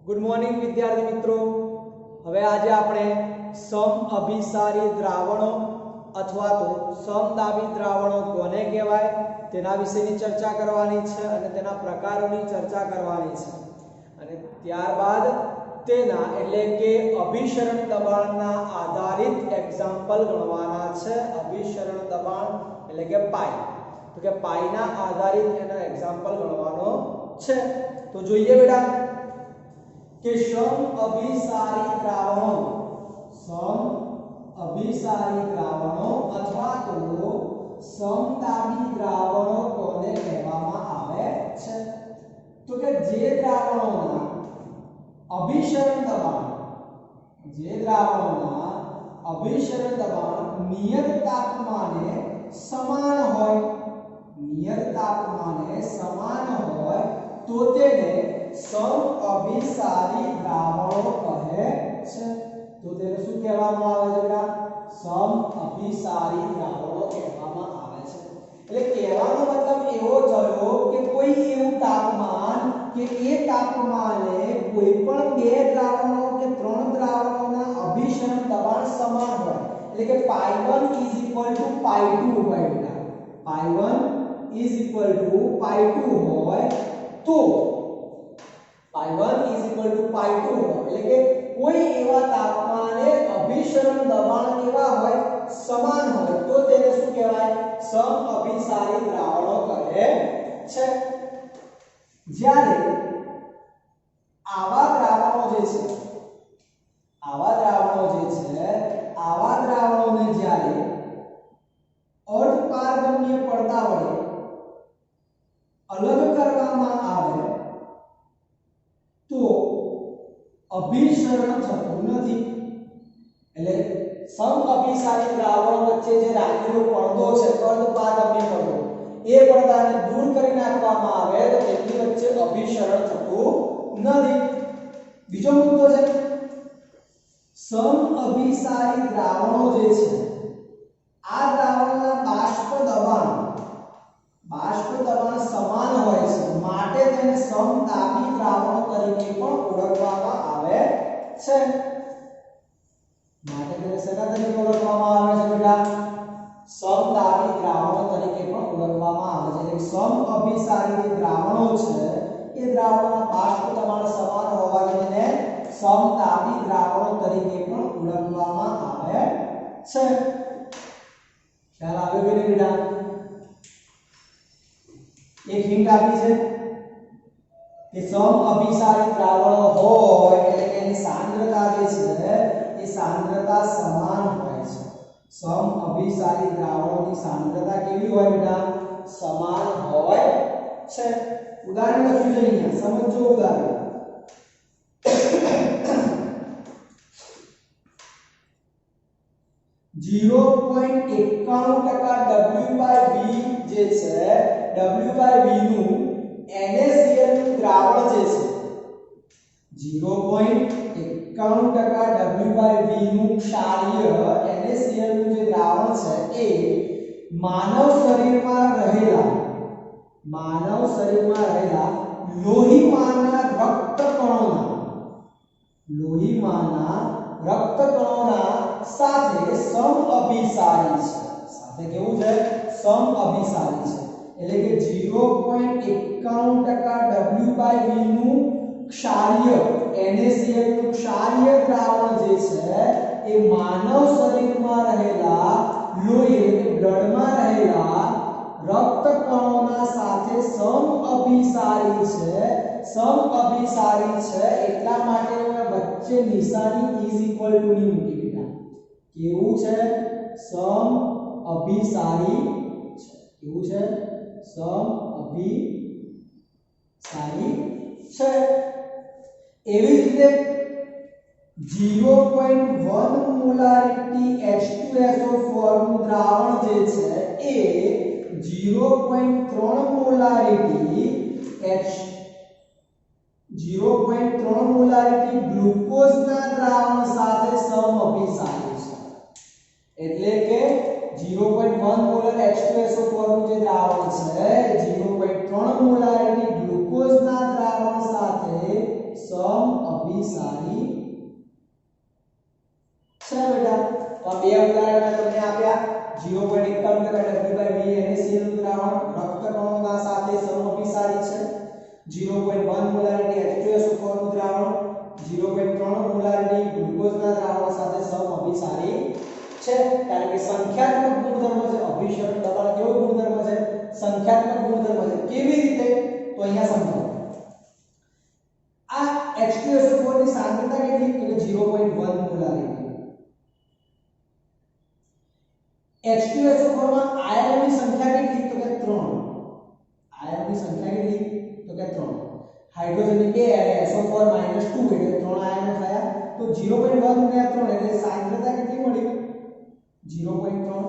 Good morning વિદ્યાર્થી મિત્રો। હવે આજે આપણે સમઅભિસારી દ્રાવણો અથવા તો સમદાબી દ્રાવણો કોને કહેવાય તેના વિશેની ચર્ચા કરવાની છે અને તેના પ્રકારોની ચર્ચા કરવાની છે અને ત્યારબાદ તેના એટલે કે અભિસરણ દબાણના આધારિત એક્ઝામ્પલ ગણવાના છે। અભિસરણ દબાણ એટલે કે પાઈ, તો કે પાઈના આધારિત એનો એક્ઝામ્પલ ગણવાનો છે। તો જોઈએ બેટા કે સમઅભિસારી દ્રાવણો અથવા તો સમદાબી દ્રાવણો કોને કહેવામાં આવે છે? તો કે જે દ્રાવણોના અભિસરણ દબાણ નિયત તાપમાને સમાન હોય તો તેને સમઅભિસારી દ્રાવણો કહે છે। તો તેને શું કહેવામાં આવે છે બેટા? સમઅભિસારી દ્રાવણો કહેવામાં આવે છે। એટલે કહેવાનો મતલબ એવો થયો કે કોઈ એવું તાપમાન કે એ તાપમાને કોઈ પણ બે દ્રાવણો કે ત્રણ દ્રાવણોના અભિસરણ દબાણ સમાન હોય એટલે કે pi1 = pi2 હોય બેટા। pi1 = pi2 હોય તો pi1 = pi2 હોય એટલે કે કોઈ એવા તાપમાને અભિસરણ દબાણ કેવા હોય? સમાન હોય તો તેને શું કહેવાય? સમઅભિસારી દ્રાવણો કહે છે। જ્યારે આવા દ્રાવણોને જ્યારે અર્ધપારગમ્ય પડદા વડે અલગ કરવામાં આવે તો અભિસરણ થતું નથી। એટલે સમઅભિસારી દ્રાવણો વચ્ચે જે રાખેલો પડદો છે, અર્ધપારગમ્ય પડદો, એ પડદાને દૂર કરી નાખવામાં આવે તો તેમની વચ્ચે અભિસરણ થતું નથી। બીજો મુદ્દો છે સમઅભિસારી દ્રાવણો જે છે આ દ્રાવણના બાષ્પ દબાણ સમાન હોય છે માટે તેને સમદાબી દ્રાવણો તરીકે પણ ઓળખવામાં આવે છે। માટે તેને શેના તરીકે ઓળખવામાં આવે છે બેટા? સમદાબી દ્રાવણો તરીકે પણ ઓળખવામાં આવે છે। એટલે સમઅભિસારી જે દ્રાવણો છે એ દ્રાવણના બાષ્પ દબાણ સમાન હોવાથી તેને સમદાબી દ્રાવણો તરીકે પણ ઓળખવામાં આવે છે। ખ્યાલ આવ્યો કે નહીં બેટા? એક હિન્ટ આપી છે કે સમઅભિસારી દ્રાવણો હોય એટલે કે એની સાંદ્રતા જે છે એ સાંદ્રતા સમાન હોય છે। સમઅભિસારી દ્રાવણોની સાંદ્રતા કેવી હોય બેટા? સમાન હોય છે। ઉદાહરણ લખ્યું છે અહીંયા, સમજો ઉદાહરણ। .91% W/V જે છે, W/V નું NaCl નું દ્રાવણ જે છે 0.91% W/V નું ક્ષારીય NaCl નું જે દ્રાવણ છે એ માનવ શરીરમાં રહેલા લોહીમાંના રક્ત કણોના સાથે સમઅભિસારી છે। સાથે કેવું છે? સમઅભિસારી છે। એટલે કે 0.91% W/V નું ક્ષારીય NaCl નું ક્ષારીય દ્રાવણ જે છે એ માનવ શરીરમાં રહેલા લોહી એટલે કે બ્લડમાં રહેલા રક્ત કણોના સાથે સમઅભિસારી છે એટલા માટે મેં વચ્ચે નિશાની = ની મૂકી બેટા। કેવું છે? સમઅભિસારી છે। કેવું છે? સમઅભિસારી છે। એવી જ રીતે 0.1 મોલારિટી H2SO4 નું દ્રાવણ જે છે એ 0.3 મોલારિટી ગ્લુકોઝના દ્રાવણ સાથે સમઅભિસારી છે। એટલે કે 0.1 મોલર H2SO4 નું જે દ્રાવણ છે 0.3 મોલારિટી ગ્લુકોઝના દ્રાવણ સાથે સમઅભિસારી અભિસારી છે બેટા। તો આ બે ઉદાહરણ તમને આપ્યા 0.51% W/V NaCl નું દ્રાવણ રક્તકણોના સાથે સમઅભિસારી છે। 0.1 મોલારિટી H2SO4 નું દ્રાવણ 0.3 મોલારિટી ગ્લુકોઝના દ્રાવણ સાથે સમઅભિસારી છે। કારણ કે સંખ્યાત્મક ગુણધર્મ છે, અભિસરણ દબાણ કેવો ગુણધર્મ છે? સંખ્યાત્મક ગુણધર્મ છે। કેવી રીતે? તો અહીંયા સમજો। આ H2SO4 ની સાંદ્રતા કેટલી? તો 0.1 મોલારિટી। H2SO4 માં આયનોની સંખ્યા કેટલી? તો કે 3। આયનોની સંખ્યા કેટલી? તો કે 3। હાઇડ્રોજનની 2 અને SO4 -2 એટલે 3 આયનો થયા। તો 0.1 ગુણ્યા 3 એટલે સાંદ્રતા કેટલી મળી? 0.3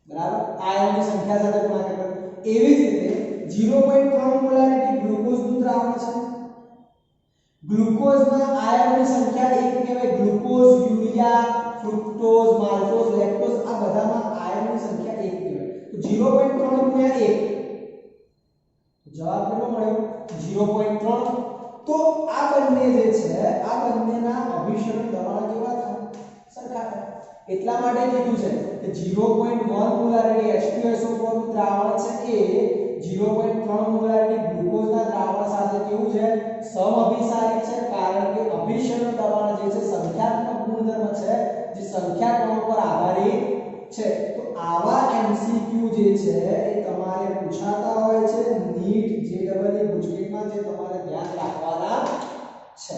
બરાબર। આયનોની સંખ્યા સાથે ગુણાકાર કરો। એવી જ રીતે 0.3 મોલારિટી ગ્લુકોઝનું દ્રાવણ છે। ગ્લુકોઝના આયનોની સંખ્યા 1 કહેવાય। Glucose, urea, fructose, maltose, lactose આ બધામાં આયનોની સંખ્યા 1 કહેવાય। તો 0.3 ગુણ્યા 1 જવાબ કેટલો મળ્યો? 0.3। તો આ બંને જે છે આ બંનેના અભિસરણ દબાણ કેવા થાય? સરખા થાય। એટલા માટે કીધું છે કે 0.1 મોલારિટી H2SO4 નું દ્રાવણ છે એ 0.3 મોલારિટી ગ્લુકોઝના દ્રાવણ સાથે કેવું છે? સમઅભિસારી છે। કારણ કે અભિસરણ દબાણ જે છે સંખ્યાત્મક ગુણધર્મ છે જે સંખ્યા કણો પર આધારિત છે। તો આવા MCQ જે છે એ તમારે પૂછાતા હોય છે નીટ JEE ગુજકેટમાં, જે તમારે ધ્યાન રાખવાના છે।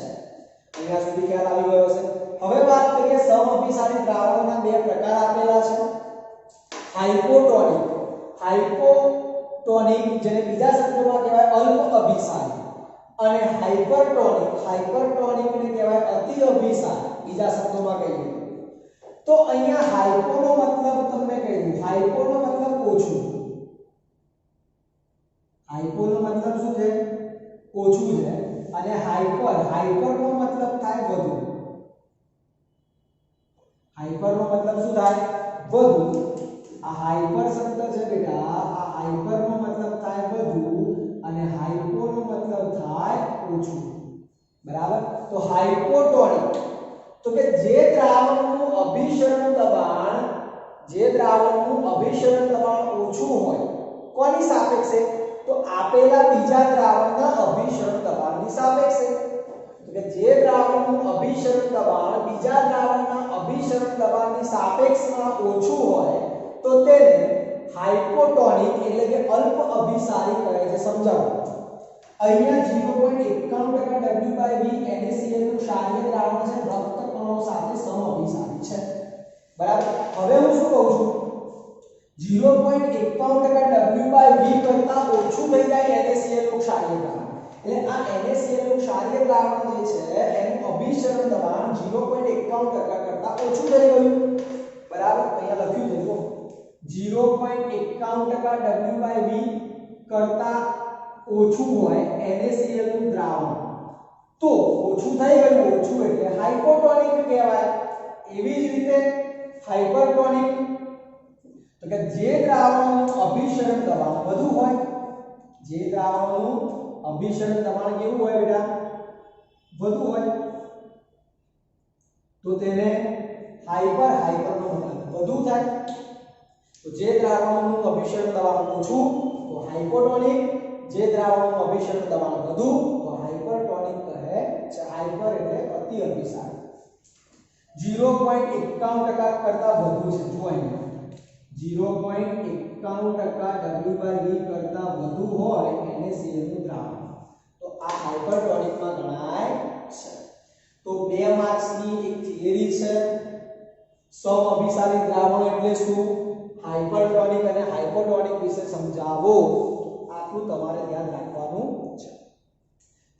અહીંયા સુધી ખ્યાલ આવી ગયો છે। હવે વાત કરીએ સમઅભિસારી દ્રાવણોના બે પ્રકાર આપેલા છે। હાઇપોટોનિક જેને બીજા શબ્દોમાં કહેવાય અલ્પ અભિસારી, અને હાઇપરટોનિકને કહેવાય અતિ અભિસારી બીજા શબ્દોમાં કહીએ તો। અહીંયા હાઇપોનો મતલબ તમને કહી દઉં, હાઇપોનો મતલબ ઓછું। હાઇપોનો મતલબ શું છે? ઓછું છે। અને હાઇપરનો મતલબ થાય વધુ। હાઇપરનો મતલબ શું થાય? વધુ। આ હાઇપર શબ્દ છે બેટા, આ હાઇપરનો મતલબ થાય વધુ અને હાઇપોનો મતલબ થાય ઓછું। બરાબર। તો હાઇપોટોનિક તો કે જે દ્રાવણનું અભિસરણ દબાણ ઓછું હોય કોની સાપેક્ષે? તો આપેલા બીજા દ્રાવણના અભિસરણ દબાણની સાપેક્ષે। તો કે જે દ્રાવણનું અભિસરણ દબાણ બીજા દ્રાવણના અભિસરણ દબાણની સાપેક્ષમાં ઓછું હોય તો તેને હાઇપોટોનિક એટલે કે અલ્પ અભિસારી કહે છે। સમજાવો। અહીંયા 0.91% W/V NaCl નું ક્ષારીય દ્રાવણ છે, રક્તકણો સાથે સમઅભિસારી છે। બરાબર। હવે હું શું કહું છું? 0.51% W/V કરતા ઓછું થઈ જાય NaCl નું ક્ષારીય દ્રાવણ, એટલે આ NaCl નું ક્ષારીય દ્રાવણ જે છે એનું અભિસરણ દબાણ 0.51% કરતા ઓછું થઈ ગયું। બરાબર। અહીંયા લખ્યું છે જુઓ, 0.51% W/V કરતા ઓછું હોય NaCl નું દ્રાવણ તો ઓછું થઈ ગયું, ઓછું એટલે હાઇપોટોનિક કહેવાય। એવી જ રીતે હાઇપરટોનિક તો કે જે દ્રાવણનું અભિસરણ દબાણ વધુ હોય, જે દ્રાવણનું અભિસરણ દબાણ કેવું હોય બેટા? વધુ હોય તો તેને હાઇપરનો મતલબ વધુ થાય। તો જે દ્રાવણનું અભિસરણ દબાણ ઓછું તો હાઇપોટોનિક, જે દ્રાવણનું અભિસરણ દબાણ વધુ તો હાઇપરટોનિક કહે છે। હાઇપર એટલે અતિ અભિસારી। 0.51% કરતા વધુ છે। જો અહીંયા 0.51% W/V કરતા વધુ હોય NaCl નું દ્રાવણ તો આ હાઇપરટોનિકમાં ગણાય છે। તો 2 માર્ક્સની એક થિયરી છે, સમઅભિસારી દ્રાવણો એટલે શું, હાઇપરટોનિક અને હાઇપોટોનિક વિશે સમજાવો તો આટલું તમારે ધ્યાન રાખવાનું છે।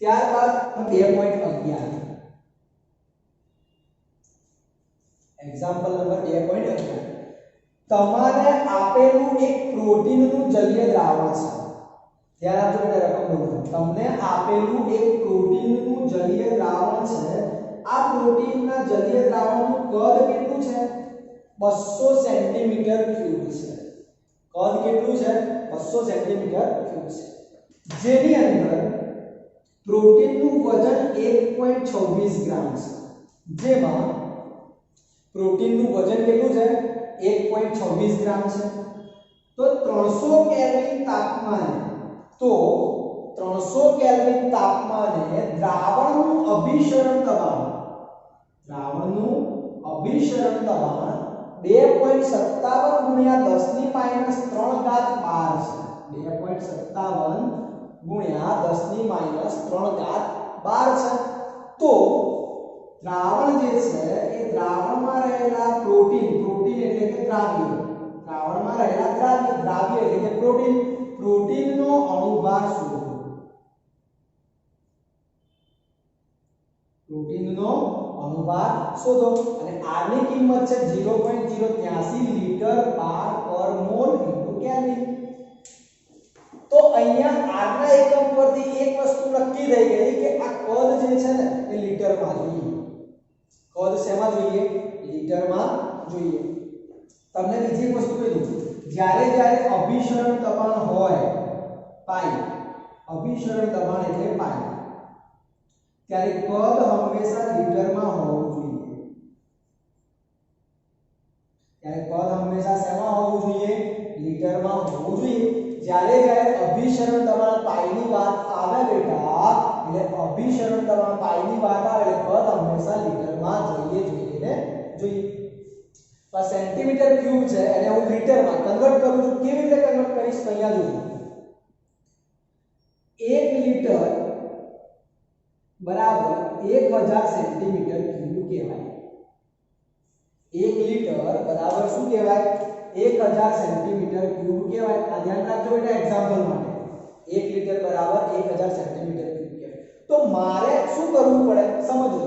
ત્યારબાદ 2.11 એક્ઝામ્પલ નંબર 2.11 તમારે આપેલું એક પ્રોટીનનું જલીય દ્રાવણ છે। ધ્યાન આપજો બેટા, રકમ બોલો। તમને આપેલું એક પ્રોટીનનું જલીય દ્રાવણ છે। આ પ્રોટીનના જલીય દ્રાવણનું કદ કેટલું છે? 200 સેન્ટીમીટર ક્યુબ છે। કદ કેટલું છે? 200 સેન્ટીમીટર ક્યુબ છે। જેની અંદર પ્રોટીનનું વજન 1.26 ગ્રામ છે, જેમાં પ્રોટીનનું વજન કેટલું છે 1.26 ગ્રામ છે, તો 300 કેલ્વિન તાપમાને તો 300 કેલ્વિન તાપમાને દ્રાવણનું અભિસરણ દબાણ 2.57 ગુણ્યા 10 ની માઈનસ 3 ઘાત 12 છે. 2.57 ગુણ્યા 10 ની માઈનસ 3 ઘાત 12 છે. તો દ્રાવણ જે છે એ દ્રાવણમાં રહેલા પ્રોટીન એટલે કે દ્રાવ્ય એટલે કે પ્રોટીનનો અણુભાર શોધો. અને R ની કિંમત છે 0.083 લિટર બાર પર મોલ ઇન્ટુ કેલ્વિન. તો અહીંયા R ના એકમ પરથી એક વસ્તુ નક્કી થઈ ગઈ કે આ કદ જે છે ને એ લીટરમાં જોઈએ. કદ શેમાં જોઈએ? લીટરમાં જોઈએ. તમને બીજી એક વસ્તુ કહી દઉં, જ્યારે અભિસરણ દબાણ હોય પાઈ, અભિસરણ દબાણ એટલે પાઈ, ત્યારે કદ હંમેશા લીટરમાં હોવું જોઈએ. લીટરમાં હોવું જોઈએ. જ્યારે અભિસરણ દબાણ પાઈની વાત આવે બેટા, એટલે અભિસરણ દબાણ પાઈની વાત આવે એટલે કદ હંમેશા લીટરમાં જોઈએ. તો સેન્ટીમીટર ક્યુબ છે એને હું લીટરમાં કન્વર્ટ કરું છું. કેવી રીતે કન્વર્ટ કરીશ તો અહીંયા જોજો. 1 લીટર બરાબર 1000 સેન્ટીમીટર ક્યુબ કહેવાય. 1 લીટર બરાબર શું કહેવાય? 1000 સેન્ટીમીટર ક્યુબ કહેવાય. આ ધ્યાન રાખજો બેટા એક્ઝામ્પલ માટે. 1 લીટર બરાબર 1000 સેન્ટીમીટર ક્યુબ કહેવાય. તો મારે શું કરવું પડે સમજજો.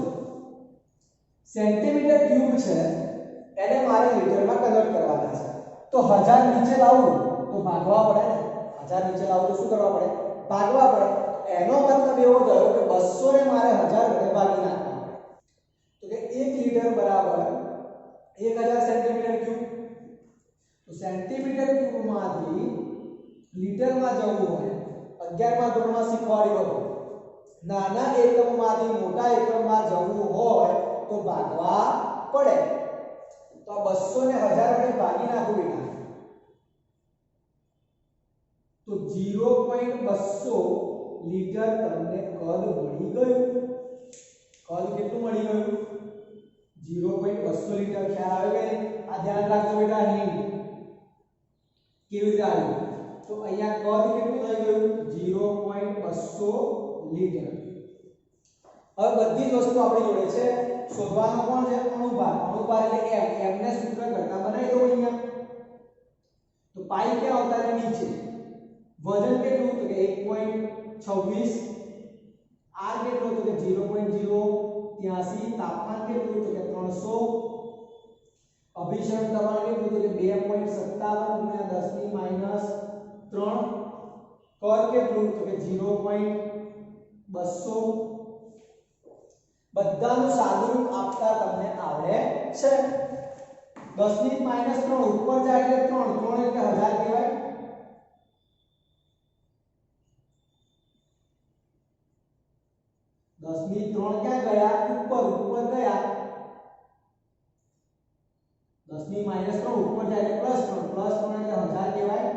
સેન્ટીમીટર ક્યુબ છે એને મારે લીટરમાં કન્વર્ટ કરવાના છે. તો 1000 નીચે લાવવું તો ભાગવા પડે ને. 1000 નીચે લાવવું તો શું કરવા પડે? ભાગવા પડે. એનો મતલબ એવો થયો કે 200 ને મારે 1000 વડે ભાગી નાખવા પડે. તો કે 1 લીટર બરાબર 1000 સેન્ટીમીટર ક્યુબ. તો સેન્ટીમીટર ક્યુબમાંથી લીટરમાં જવું હોય 11મા ધોરણમાં શીખવાડ્યું હતું. નાના એકમમાંથી મોટા એકમમાં જવું હોય તો ભાગવા પડે. તો 200 ને 1000 વડે ભાગી નાખો બેટા. તો 0.200 લીટર તમને કદ મળી ગયું. કદ કેટલું મળી ગયું? 0.200 લીટર. ખ્યાલ આવે કે નહીં? આ ધ્યાન રાખજો બેટા. હિન્ટ કેવી રીતે આવ્યું? તો અહીંયા કદ કેટલું થઈ ગયું? 0.200 લીટર. હવે બધી જ વસ્તુ આપણી જોડે છે. શોધવાનો કોણ છે? અણુભાર એટલે m ને સૂત્ર કરતા બનાવી દો અહીંયા. તો પાઈ ક્યાં આવતા રહે? નીચે. વજન કેટલું? તો કે 1.26. r કેટલું? તો કે 0.083. તાપમાન કેટલું? તો કે 300. અભિસરણ દબાણ કેટલું? તો કે 2.57 ગુણ્યા 10 ની માઈનસ 3. કદ કેટલું? તો કે 0.200. બધાનું સાદુરૂપ આપતા તમને આવડે છે. 10 ની માઈનસ 3 ઉપર જાય એટલે 3 એટલે 1000 કહેવાય. 10 ની 3 ક્યાં ગયા? ઉપર ગયા. 10 ની માઈનસ 3 ઉપર જાય એટલે +3 એટલે 1000 કહેવાય.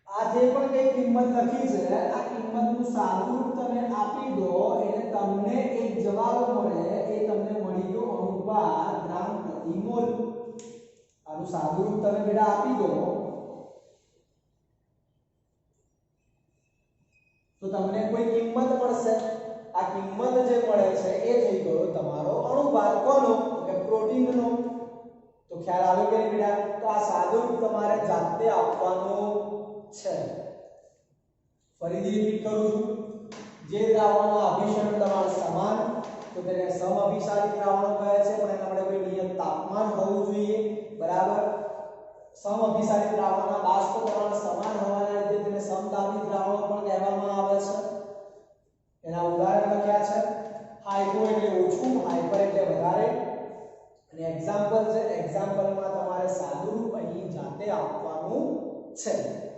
આ જે પણ કઈ કિંમત લખી છે આ કિંમતનું સાદુરૂપ તમે આપી દો એટલે તમને એક જવાબ મળે. એ તમને મળી ગયો અણુભાર ગ્રામ પ્રતિ મોલ. આનું સાદુરૂપ તમે બેટા આપી દો તો તમને કોઈ કિંમત મળશે. આ કિંમત જે મળે છે એ થઈ ગયો તમારો અણુભાર. કોનો? કે પ્રોટીનનો. તો ખ્યાલ આવે કે બેટા? તો આ સાદુરૂપ તમારે જાતે આપવાનું છે. ફરીથી રિપીટ કરું છું. જે દ્રાવણમાં અભિસરણ દબાણ સમાન તો તેને સમઅભિસારી દ્રાવણો કહે છે. પણ એના માટે કોઈ નિયત તાપમાન હોવું જોઈએ. બરાબર. સમઅભિસારી દ્રાવણના બાષ્પ દબાણ સમાન હોવાના લીધે તેને સમદાબી દ્રાવણો પણ કહેવામાં આવે છે. એના ઉદાહરણ લખ્યા છે. હાઇપો એટલે ઓછું, હાઇપર એટલે વધારે. અને એક્ઝામ્પલ છે. એક્ઝામ્પલમાં તમારે સાદુરૂપ અહીં જાતે એટલે આપવાનું છે.